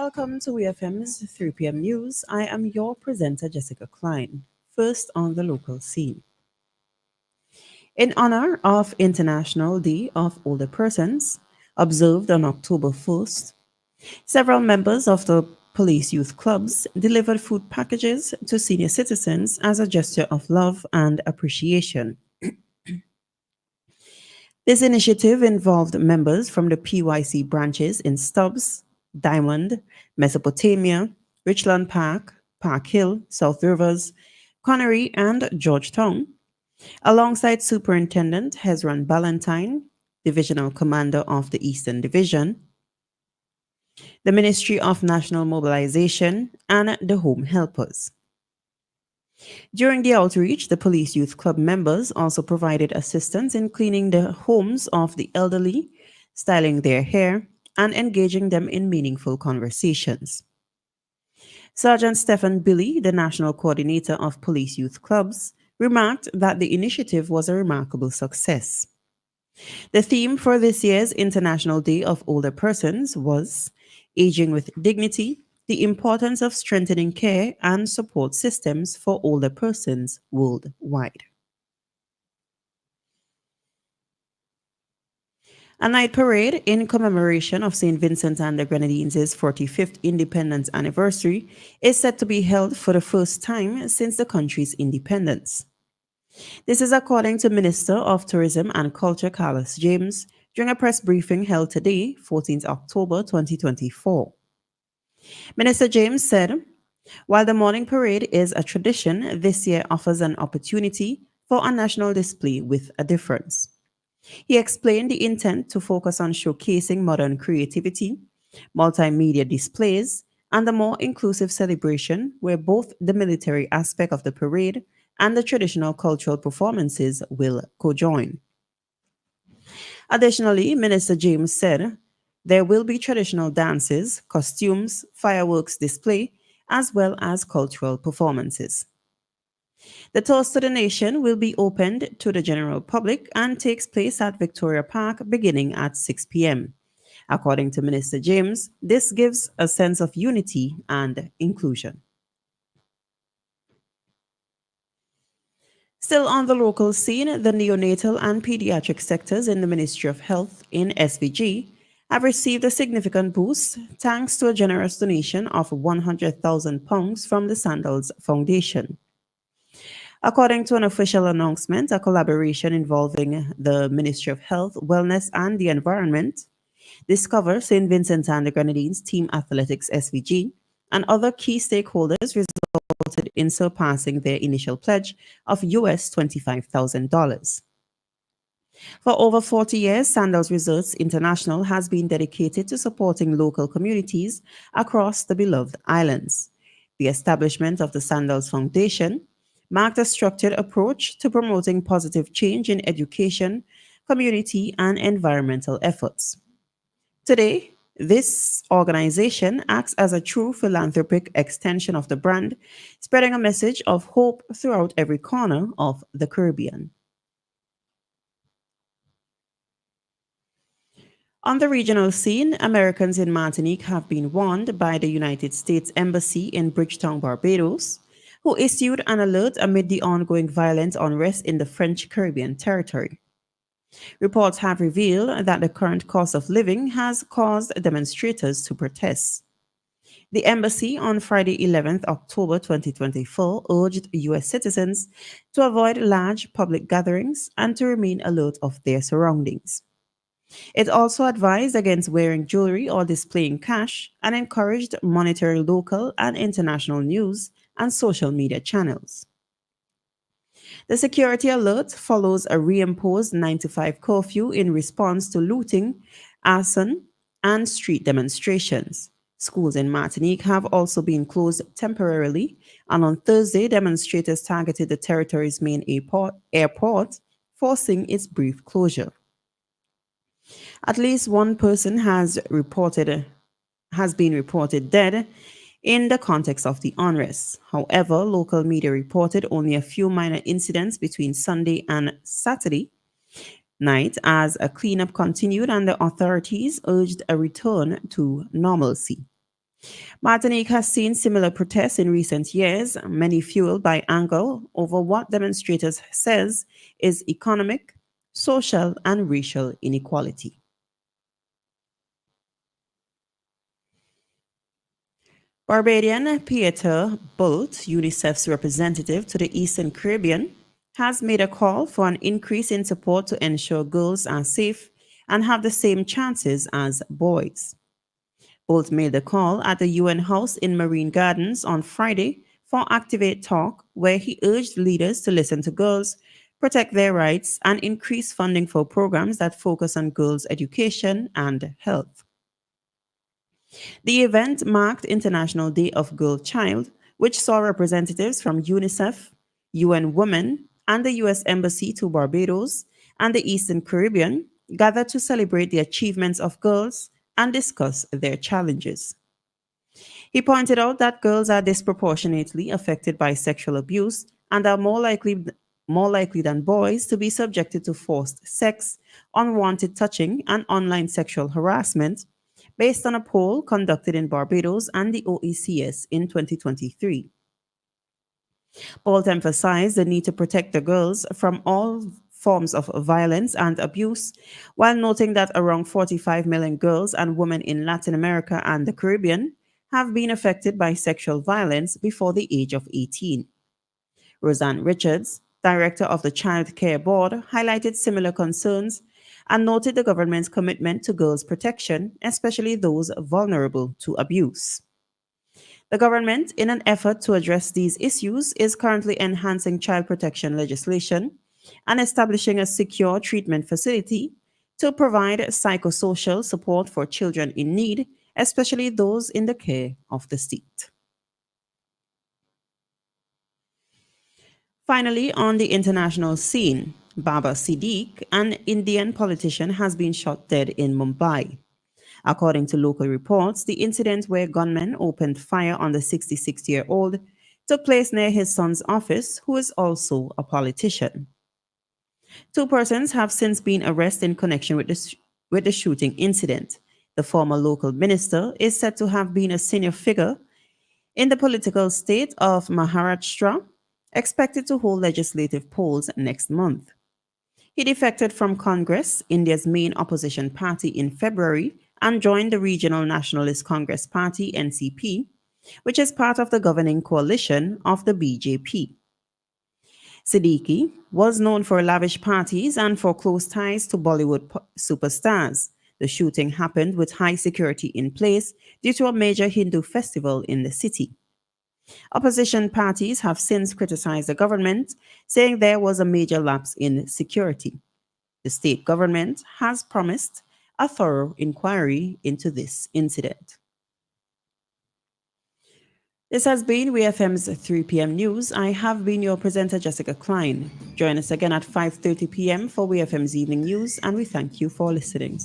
welcome to WEFM's 3 p.m. news. I am your presenter, Jessica Klein. First on the local scene. In honor of International Day of Older Persons, observed on October 1st, several members of the police youth clubs delivered food packages to senior citizens as a gesture of love and appreciation. This initiative involved members from the PYC branches in Stubbs, Diamond, Mesopotamia, Richland Park, Park Hill, South Rivers, Connery, and Georgetown, alongside Superintendent Hezron Ballantyne, Divisional Commander of the Eastern Division, the Ministry of National Mobilization, and the Home Helpers. During the outreach, the Police Youth Club members also provided assistance in cleaning the homes of the elderly, styling their hair, and engaging them in meaningful conversations. Sergeant Stephen Billy, the National Coordinator of Police Youth Clubs, remarked that the initiative was a remarkable success. The theme for this year's International Day of Older Persons was Aging with Dignity, the importance of strengthening care and support systems for older persons worldwide. A night parade in commemoration of St. Vincent and the Grenadines' 45th independence anniversary is set to be held for the first time since the country's independence. This is according to Minister of Tourism and Culture Carlos James during a press briefing held today, 14th October 2024. Minister James said, while the morning parade is a tradition, this year offers an opportunity for a national display with a difference. He explained the intent to focus on showcasing modern creativity, multimedia displays, and a more inclusive celebration where both the military aspect of the parade and the traditional cultural performances will co-join. Additionally, Minister James said there will be traditional dances, costumes, fireworks display, as well as cultural performances. The Toast to the Nation will be opened to the general public and takes place at Victoria Park beginning at 6 p.m. According to Minister James, this gives a sense of unity and inclusion. Still on the local scene, the neonatal and pediatric sectors in the Ministry of Health in SVG have received a significant boost thanks to a generous donation of £100,000 from the Sandals Foundation. According to an official announcement, a collaboration involving the Ministry of Health, Wellness and the Environment, Discover St. Vincent and the Grenadines Team Athletics SVG, and other key stakeholders resulted in surpassing their initial pledge of US $25,000. For over 40 years, Sandals Resorts International has been dedicated to supporting local communities across the beloved islands. The establishment of the Sandals Foundation marked a structured approach to promoting positive change in education, community, and environmental efforts. Today, this organization acts as a true philanthropic extension of the brand, spreading a message of hope throughout every corner of the Caribbean. On the regional scene, Americans in Martinique have been warned by the United States Embassy in Bridgetown, Barbados, who issued an alert amid the ongoing violent unrest in the French Caribbean territory. Reports have revealed that the current cost of living has caused demonstrators to protest. The embassy on Friday, 11th October 2024, urged U.S. citizens to avoid large public gatherings and to remain alert of their surroundings. It also advised against wearing jewelry or displaying cash and encouraged monitoring local and international news and social media channels. The security alert follows a reimposed 9 to 5 curfew in response to looting, arson, and street demonstrations. Schools in Martinique have also been closed temporarily, and on Thursday, demonstrators targeted the territory's main airport, forcing its brief closure. At least one person has been reported dead in the context of the unrest. However, local media reported only a few minor incidents between Sunday and Saturday night as a cleanup continued and the authorities urged a return to normalcy. Martinique has seen similar protests in recent years, many fueled by anger over what demonstrators says is economic, social, and racial inequality. Barbadian Pieter Bult, UNICEF's representative to the Eastern Caribbean, has made a call for an increase in support to ensure girls are safe and have the same chances as boys. Bolt made the call at the UN House in Marine Gardens on Friday for Activate Talk, where he urged leaders to listen to girls, protect their rights, and increase funding for programs that focus on girls' education and health. The event marked International Day of Girl Child, which saw representatives from UNICEF, UN Women, and the US Embassy to Barbados and the Eastern Caribbean gather to celebrate the achievements of girls and discuss their challenges. He pointed out that girls are disproportionately affected by sexual abuse and are more likely than boys to be subjected to forced sex, unwanted touching, and online sexual harassment, based on a poll conducted in Barbados and the OECS in 2023. Bolt emphasized the need to protect the girls from all forms of violence and abuse, while noting that around 45 million girls and women in Latin America and the Caribbean have been affected by sexual violence before the age of 18. Roseanne Richards, director of the Child Care Board, highlighted similar concerns and noted the government's commitment to girls' protection, especially those vulnerable to abuse. The government, in an effort to address these issues, is currently enhancing child protection legislation and establishing a secure treatment facility to provide psychosocial support for children in need, especially those in the care of the state. Finally, on the international scene, Baba Siddique, an Indian politician, has been shot dead in Mumbai. According to local reports, the incident where gunmen opened fire on the 66-year-old took place near his son's office, who is also a politician. Two persons have since been arrested in connection with the shooting incident. The former local minister is said to have been a senior figure in the political state of Maharashtra, expected to hold legislative polls next month. He defected from Congress, India's main opposition party, in February and joined the Regional Nationalist Congress Party (NCP), which is part of the governing coalition of the BJP. Siddiqui was known for lavish parties and for close ties to Bollywood superstars. The shooting happened with high security in place due to a major Hindu festival in the city. Opposition parties have since criticized the government, saying there was a major lapse in security. The state government has promised a thorough inquiry into this incident. This has been WeFM's 3 p.m. news. I have been your presenter, Jessica Klein. Join us again at 5:30 p.m. for WeFM's evening news, and we thank you for listening.